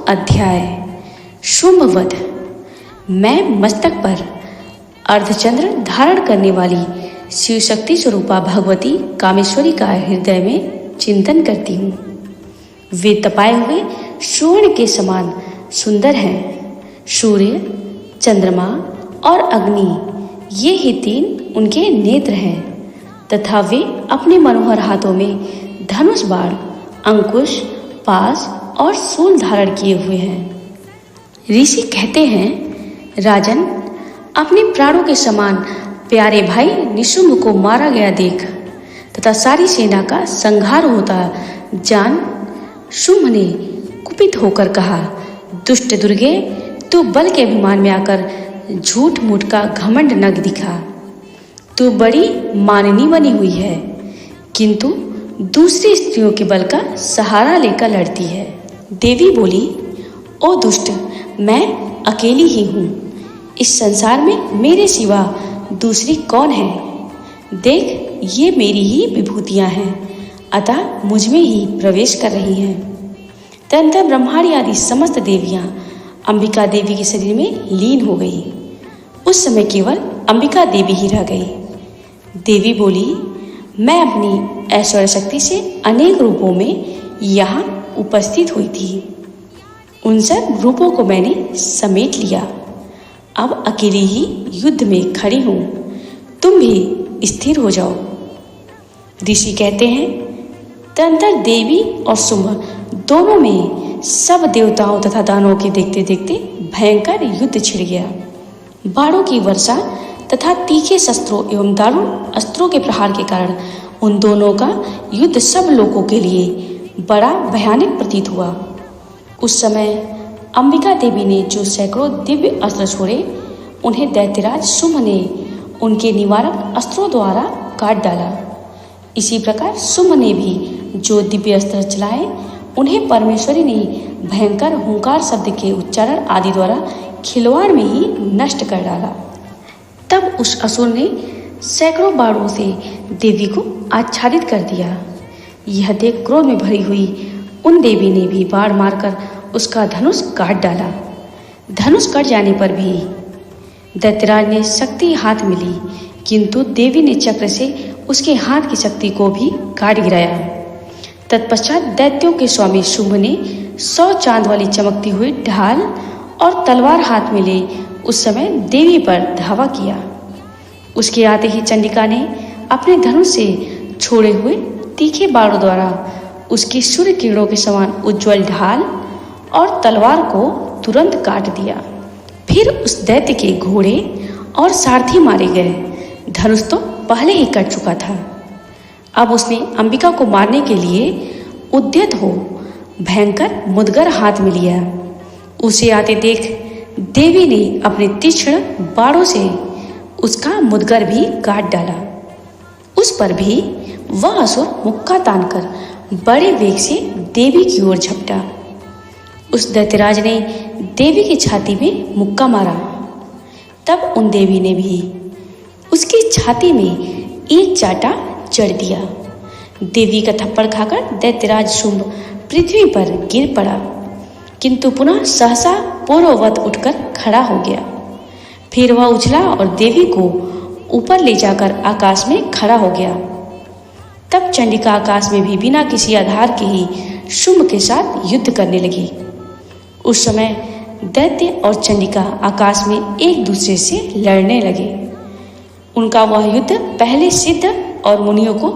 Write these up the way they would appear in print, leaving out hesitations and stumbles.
अध्याय शुंभवध। मैं मस्तक पर अर्धचंद्र धारण करने वाली शिव शक्ति स्वरूपा भगवती कामेश्वरी का हृदय में चिंतन करती हूँ। वे तपाए हुए स्वर्ण के समान सुंदर हैं। सूर्य, चंद्रमा और अग्नि ये ही तीन उनके नेत्र हैं तथा वे अपने मनोहर हाथों में धनुष, बाण, अंकुश, पास और शूल धारण किए हुए हैं। ऋषि कहते हैं, राजन, अपने प्राणों के समान प्यारे भाई निशुंभ को मारा गया देख तथा सारी सेना का संहार होता जान शुंभ ने कुपित होकर कहा, दुष्ट दुर्गे, तू बल के अभिमान में आकर झूठ मूठ का घमंड न दिखा। तू बड़ी माननी बनी हुई है, किंतु दूसरी स्त्रियों के बल का सहारा लेकर लड़ती है। देवी बोली, ओ दुष्ट, मैं अकेली ही हूँ। इस संसार में मेरे सिवा दूसरी कौन है? देख, ये मेरी ही विभूतियाँ हैं, अतः मुझ में ही प्रवेश कर रही हैं। तदनंतर ब्रह्माणी आदि समस्त देवियाँ अंबिका देवी के शरीर में लीन हो गई। उस समय केवल अंबिका देवी ही रह गई। देवी बोली, मैं अपनी ऐश्वर्य शक्ति से अनेक रूपों में यहाँ उपस्थित हुई थी। उन सब रूपों को मैंने समेट लिया। अब अकेली ही युद्ध में खड़ी हूँ। तुम भी स्थिर हो जाओ। ऋषि कहते हैं, तदनंतर देवी और शुंभ दोनों में सब देवताओं तथा दानवों के देखते देखते भयंकर युद्ध छिड़ गया। बाणों की वर्षा तथा तीखे शस्त्रों एवं दारुण अस्त्रों के प्रहार के कारण उन दोनों का युद्ध सब लोगों के लिए बड़ा भयानक प्रतीत हुआ। उस समय अंबिका देवी ने जो सैकड़ों दिव्य अस्त्र छोड़े, उन्हें दैत्यराज शुंभ ने उनके निवारक अस्त्रों द्वारा काट डाला। इसी प्रकार शुंभ ने भी जो दिव्य अस्त्र चलाए, उन्हें परमेश्वरी ने भयंकर हुंकार शब्द के उच्चारण आदि द्वारा खिलवाड़ में ही नष्ट कर डाला। तब उस असुर ने सैकड़ों बाणों से देवी को आच्छादित कर दिया। यह देख क्रोध में भरी हुई उन देवी ने भी बाण मारकर उसका धनुष काट डाला। धनुष कट जाने पर भी दैत्यराज ने शक्ति हाथ मिली, किंतु देवी ने चक्र से उसके हाथ की शक्ति को भी काट गिराया। तत्पश्चात दैत्यों के स्वामी शुंभ ने 100 चांद वाली चमकती हुई ढाल और तलवार हाथ में ले उस समय देवी पर धावा किया। उसके आते ही चंडिका ने अपने धनुष से छोड़े हुए तीखे बाणों द्वारा उसकी सूर्य किरणों के समान उज्ज्वल ढाल और तलवार को तुरंत काट दिया। फिर उस दैत्य के घोड़े और सारथी मारे गए। धनुष तो पहले ही कट चुका था। अब उसने अंबिका को मारने के लिए उद्यत हो भयंकर मुदगर हाथ में लिया। उसे आते देख देवी ने अपने तीक्ष्ण बाणों से उसका मुदगर भी काट डाला। उस पर भी वह असुर मुक्का तानकर बड़े वेग से देवी की ओर झपटा। उस दैत्यराज ने देवी की छाती में मुक्का मारा। तब उन देवी ने भी उसकी छाती में एक चाटा जड़ दिया। देवी का थप्पड़ खाकर दैत्यराज शुंभ पृथ्वी पर गिर पड़ा, किंतु पुनः सहसा पूर्ववत उठकर खड़ा हो गया। फिर वह उछला और देवी को ऊपर ले जाकर आकाश में खड़ा हो गया। तब चंडिका आकाश में भी बिना किसी आधार के ही शुंभ के साथ युद्ध करने लगी। उस समय दैत्य और चंडिका आकाश में एक दूसरे से लड़ने लगे। उनका वह युद्ध पहले सिद्ध और मुनियों को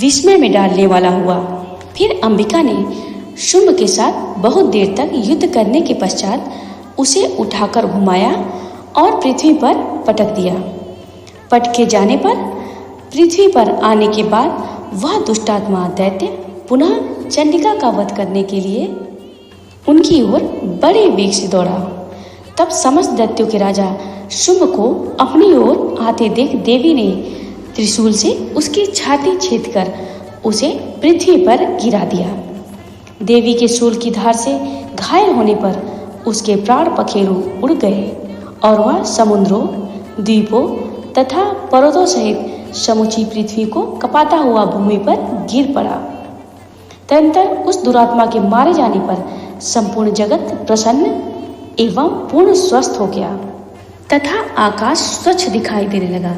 विस्मय में डालने वाला हुआ। फिर अंबिका ने शुंभ के साथ बहुत देर तक युद्ध करने के पश्चात उसे उठाकर घुमाया और पृथ्वी पर पटक दिया। पटके जाने पर पृथ्वी पर आने के बाद वह दुष्टात्मा दैत्य पुनः चंडिका का वध करने के लिए उनकी ओर बड़े वेग से दौड़ा। तब समस्त दैत्यों के राजा शुंभ को अपनी ओर आते देख देवी ने त्रिशूल से उसकी छाती छेदकर उसे पृथ्वी पर गिरा दिया। देवी के शूल की धार से घायल होने पर उसके प्राण पखेरु उड़ गए और वह समुद्रों, द्वीपों तथा पर्वतों सहित समूची पृथ्वी को कपाता हुआ भूमि पर गिर पड़ा। तदनंतर उस दुरात्मा के मारे जाने पर संपूर्ण जगत प्रसन्न एवं पूर्ण स्वस्थ हो गया तथा आकाश स्वच्छ दिखाई देने लगा।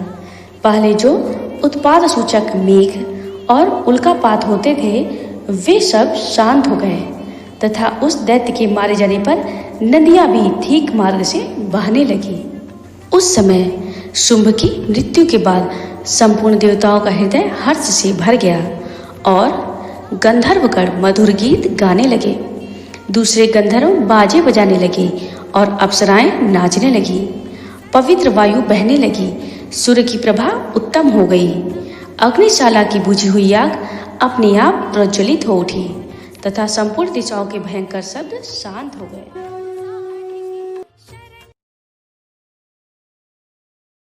पहले जो उत्पाद सूचक मेघ और उल्कापात होते थे वे सब शांत हो गए तथा उस दैत्य के मारे जाने पर नदियां भी ठीक मार्ग से बहने लगी। उस समय शुंभ की मृत्यु के बाद संपूर्ण देवताओं का हृदय हर्ष से भर गया और गंधर्वगण मधुर गीत गाने लगे। दूसरे गंधर्व बाजे बजाने लगे और अप्सराएं नाचने लगी। पवित्र वायु बहने लगी। सूर्य की प्रभा उत्तम हो गई। अग्निशाला की बुझी हुई आग अपने आप प्रज्वलित हो उठी तथा संपूर्ण दिशाओं के भयंकर शब्द शांत हो गए।